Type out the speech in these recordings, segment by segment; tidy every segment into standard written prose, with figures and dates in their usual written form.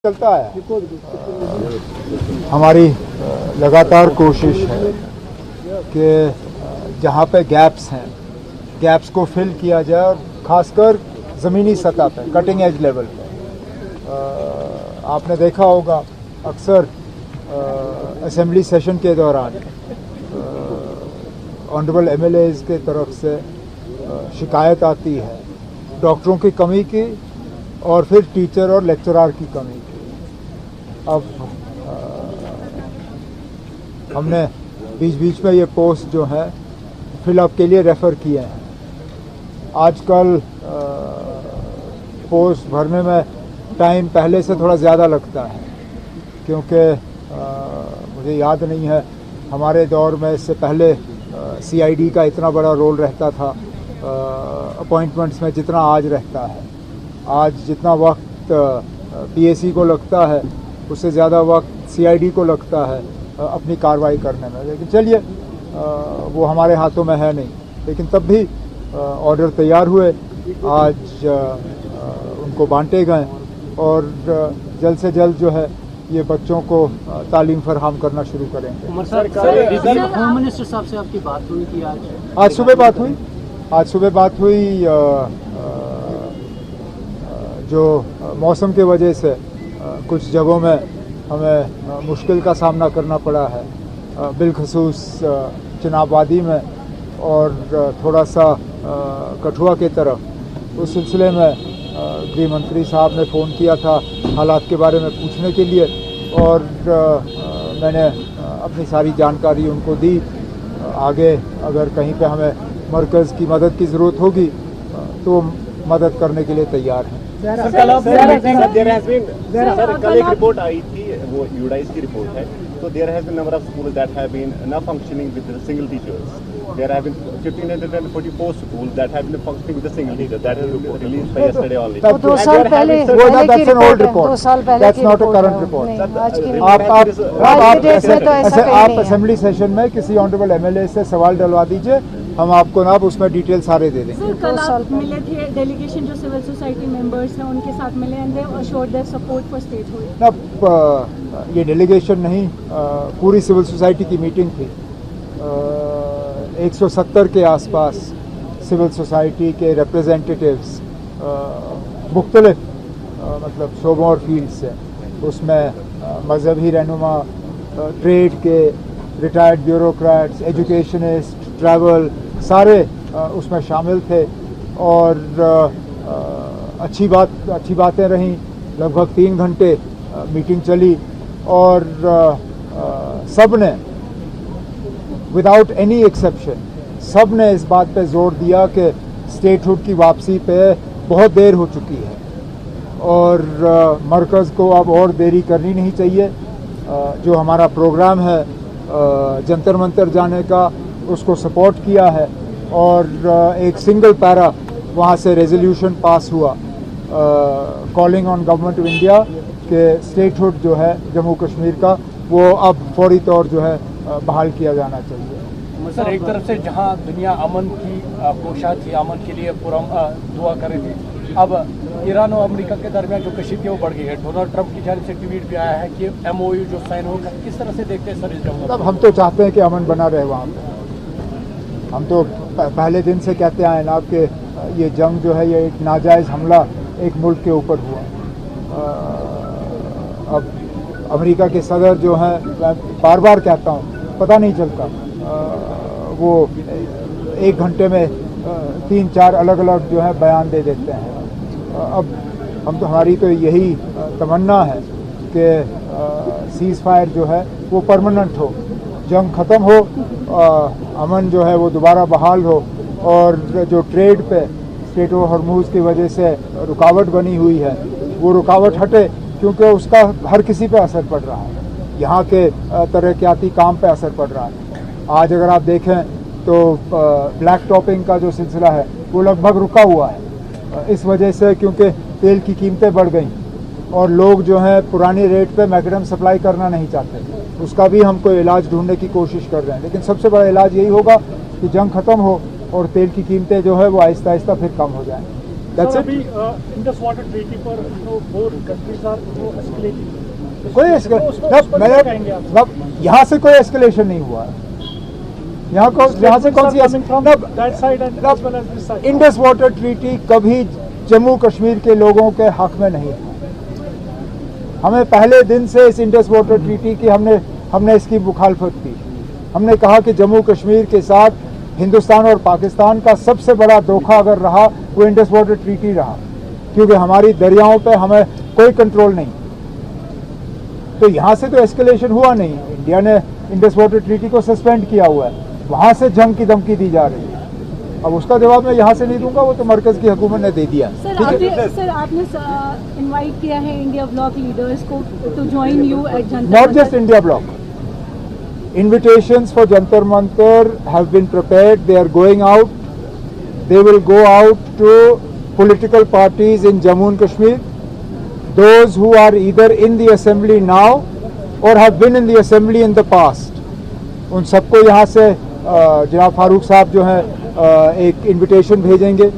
चलता है। हमारी लगातार कोशिश है कि जहाँ पे गैप्स हैं, गैप्स को फिल किया जाए और ख़ासकर ज़मीनी सतह पे, कटिंग एज लेवल पे। आपने देखा होगा अक्सर असेंबली सेशन के दौरान ऑनरेबल एमएलएज के तरफ से शिकायत आती है डॉक्टरों की कमी की और फिर टीचर और लेक्चरार की कमी की। अब हमने बीच बीच में ये पोस्ट जो है फिलअप के लिए रेफ़र किए हैं। आजकल पोस्ट भरने में टाइम पहले से थोड़ा ज़्यादा लगता है, क्योंकि मुझे याद नहीं है हमारे दौर में इससे पहले सीआईडी का इतना बड़ा रोल रहता था अपॉइंटमेंट्स में जितना आज रहता है। आज जितना वक्त पीएसी को लगता है उससे ज़्यादा वक्त सीआईडी को लगता है अपनी कार्रवाई करने में। लेकिन चलिए वो हमारे हाथों में है नहीं, लेकिन तब भी ऑर्डर तैयार हुए, आज उनको बांटे गए और जल्द से जल्द जो है ये बच्चों को तालीम फराहम करना शुरू करेंगे। होम मिनिस्टर साहब से आपकी बात हुई थी आज सुबह बात हुई। जो मौसम के वजह से कुछ जगहों में हमें मुश्किल का सामना करना पड़ा है, बिलखसूस चिनाब वादी में और थोड़ा सा कठुआ के तरफ। उस सिलसिले में गृह मंत्री साहब ने फ़ोन किया था हालात के बारे में पूछने के लिए और मैंने अपनी सारी जानकारी उनको दी। आगे अगर कहीं पे हमें मरकज़ की मदद की ज़रूरत होगी तो मदद करने के लिए तैयार हैं। कल एक रिपोर्ट आई थी, वो यूडाइस की रिपोर्ट है, तो there has been number of schools that have been not functioning with single teachers. There have been 1544 schools that have been functioning with single teacher. That is released by yesterday only. 2 साल पहले की report, 2 साल पहले that's not a current report. आप assembly session में किसी honourable MLA से सवाल डलवा दीजिए, हम आपको ना उसमें डिटेल सारे दे देंगे। कल आप मिले थे, डेलीगेशन जो सिविल सोसाइटी मेंबर्स हैं उनके साथ मिले and they assured their support for statehood. ना ये डेलीगेशन नहीं, पूरी सिविल सोसाइटी की मीटिंग थी। 170 के आसपास सिविल सोसाइटी के रिप्रेजेंटेटिव्स मुख्तलिफ मतलब शोबों और फील्ड से, उसमें मजहबी रहनुमा, ट्रेड के, रिटायर्ड ब्यूरोक्रेट्स, एजुकेशनिस्ट, ट्रैवल, सारे उसमें शामिल थे और अच्छी बातें रहीं। लगभग 3 घंटे मीटिंग चली और सब ने विदाउट एनी एक्सेप्शन सब ने इस बात पे जोर दिया कि स्टेटहुड की वापसी पे बहुत देर हो चुकी है और मरकज़ को अब और देरी करनी नहीं चाहिए। जो हमारा प्रोग्राम है जंतर मंतर जाने का, उसको सपोर्ट किया है और एक सिंगल पैरा वहाँ से रेजोल्यूशन पास हुआ calling on government of India के स्टेटहुड जो है जम्मू कश्मीर का वो अब फौरी तौर जो है बहाल किया जाना चाहिए। सर, एक तरफ से जहां दुनिया अमन की कोशा थी, अमन के लिए पूरा दुआ कर रही थी, अब ईरान और अमेरिका के दरमियान जो कशीदगी वो बढ़ गई है। डोनाल्ड ट्रंप की जानिब से ट्वीट भी आया है कि MOU जो साइन होगा, किस तरह से देखते हैं सर इस जंग? मतलब हम तो चाहते हैं कि अमन बना रहे वहाँ पे। हम तो पहले दिन से कहते आए ना कि ये जंग जो है ये एक नाजायज़ हमला एक मुल्क के ऊपर हुआ। अब अमेरिका के सदर जो हैं, मैं बार बार कहता हूँ, पता नहीं चलता वो 1 घंटे में 3-4 अलग अलग जो है बयान दे देते हैं। अब हमारी तो यही तमन्ना है कि सीज़ फायर जो है वो परमानेंट हो, जंग ख़त्म हो, अमन जो है वो दोबारा बहाल हो और जो ट्रेड पे स्ट्रेट ऑफ हॉर्मुज़ की वजह से रुकावट बनी हुई है वो रुकावट हटे, क्योंकि उसका हर किसी पे असर पड़ रहा है। यहाँ के तरक्याती काम पे असर पड़ रहा है। आज अगर आप देखें तो ब्लैक टॉपिंग का जो सिलसिला है वो लगभग रुका हुआ है इस वजह से, क्योंकि तेल की कीमतें बढ़ गई और लोग जो हैं पुरानी रेट पे मैक्सिमम सप्लाई करना नहीं चाहते। उसका भी हम कोई इलाज ढूंढने की कोशिश कर रहे हैं, लेकिन सबसे बड़ा इलाज यही होगा कि जंग ख़त्म हो और तेल की कीमतें जो है वो आहिस्ता आहिस्ता फिर कम हो जाएं। That's Sir, it. अभी Indus Water Treaty पर both countries are escalating. कोई उस पर क्या कहेंगे आप? यहाँ से कोई एस्केलेशन नहीं हुआ है। यहाँ से कौन सी that side and as well as this side. Indus water treaty कभी जम्मू कश्मीर के लोगों के हक में नहीं था। हमें पहले दिन से इस इंडस वाटर ट्रीटी की हमने इसकी मुखालफत की। हमने कहा कि जम्मू कश्मीर के साथ हिंदुस्तान और पाकिस्तान का सबसे बड़ा धोखा अगर रहा वो इंडस वाटर ट्रीटी रहा, क्योंकि हमारी दरियाओं पे हमें कोई कंट्रोल नहीं। तो यहाँ से तो एस्केलेशन हुआ नहीं। इंडिया ने इंडस वाटर ट्रीटी को सस्पेंड किया हुआ है, वहाँ से जंग की धमकी दी जा रही है। अब उसका जवाब मैं यहाँ से नहीं दूंगा, वो तो मरकज की हुकूमत ने दे दिया। सर आपने इनवाइट किया है इंडिया ब्लॉक लीडर्स को to join you at Jantar Not just India bloc. Invitations for Jantar Mantar have been prepared. They are going out. They will go out to political parties in Jammu and Kashmir. Those who are either in the assembly now or have been in the assembly in the past. उन सबको यहाँ से जनाब फारूक साहब जो हैं एक invitation भेजेंगे।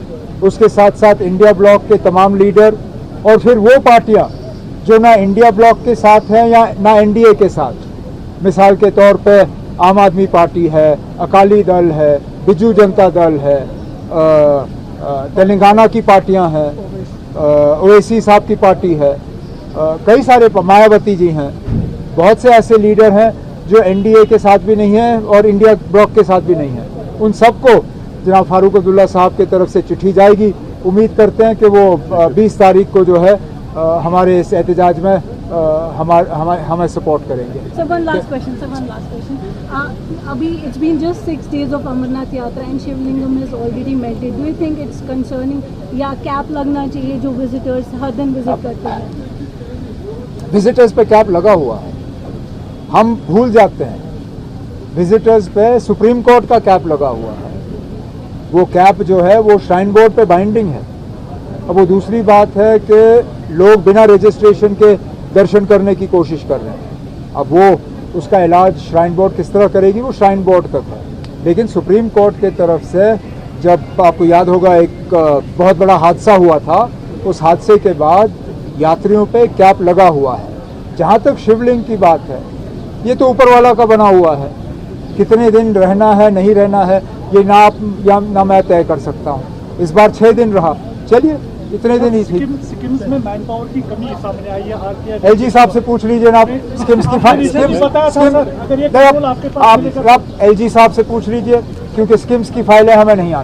उसके साथ साथ इंडिया ब्लॉक के तमाम लीडर और फिर वो पार्टियाँ जो ना इंडिया ब्लॉक के साथ हैं या ना एनडीए के साथ। मिसाल के तौर पे आम आदमी पार्टी है, अकाली दल है, बिजू जनता दल है, तेलंगाना की पार्टियां हैं, ओवैसी साहब की पार्टी है, कई सारे मायावती जी हैं। बहुत से ऐसे लीडर हैं जो एनडीए के साथ भी नहीं हैं और इंडिया ब्लॉक के साथ भी नहीं हैं। उन सबको जनाब फारूक अब्दुल्ला साहब की तरफ से चिट्ठी जाएगी। उम्मीद करते हैं कि वो 20 तारीख को जो है हमारे इस एहतजाज में हमें सपोर्ट करेंगे। Sir, one last question. अभी it's been just 6 days of Amarnath यात्रा and shivalingam is already melted. Do you think it's concerning या कैप लगना चाहिए जो विजिटर्स हर दिन विजिट करते हैं? विजिटर्स पे कैप लगा हुआ है, हम भूल जाते हैं। विजिटर्स पे सुप्रीम कोर्ट का कैप लगा हुआ है। वो कैप जो है वो श्राइन बोर्ड पे बाइंडिंग है। अब वो दूसरी बात है कि लोग बिना रजिस्ट्रेशन के दर्शन करने की कोशिश कर रहे हैं। अब वो उसका इलाज श्राइन बोर्ड किस तरह करेगी वो श्राइन बोर्ड तक है। लेकिन सुप्रीम कोर्ट के तरफ से जब आपको याद होगा एक बहुत बड़ा हादसा हुआ था, उस हादसे के बाद यात्रियों पे कैप लगा हुआ है। जहाँ तक शिवलिंग की बात है, ये तो ऊपर वाला का बना हुआ है। कितने दिन रहना है नहीं रहना है ये ना मैं तय कर सकता हूँ। इस बार 6 दिन रहा, चलिए इतने दिन ही थी। सिक्किम में मैन पावर की कमी सामने आई है। एलजी साहब से पूछ लीजिए ना आप स्किम्स की आप एलजी साहब से पूछ लीजिए, क्योंकि स्किम्स की फाइलें हमें नहीं आती।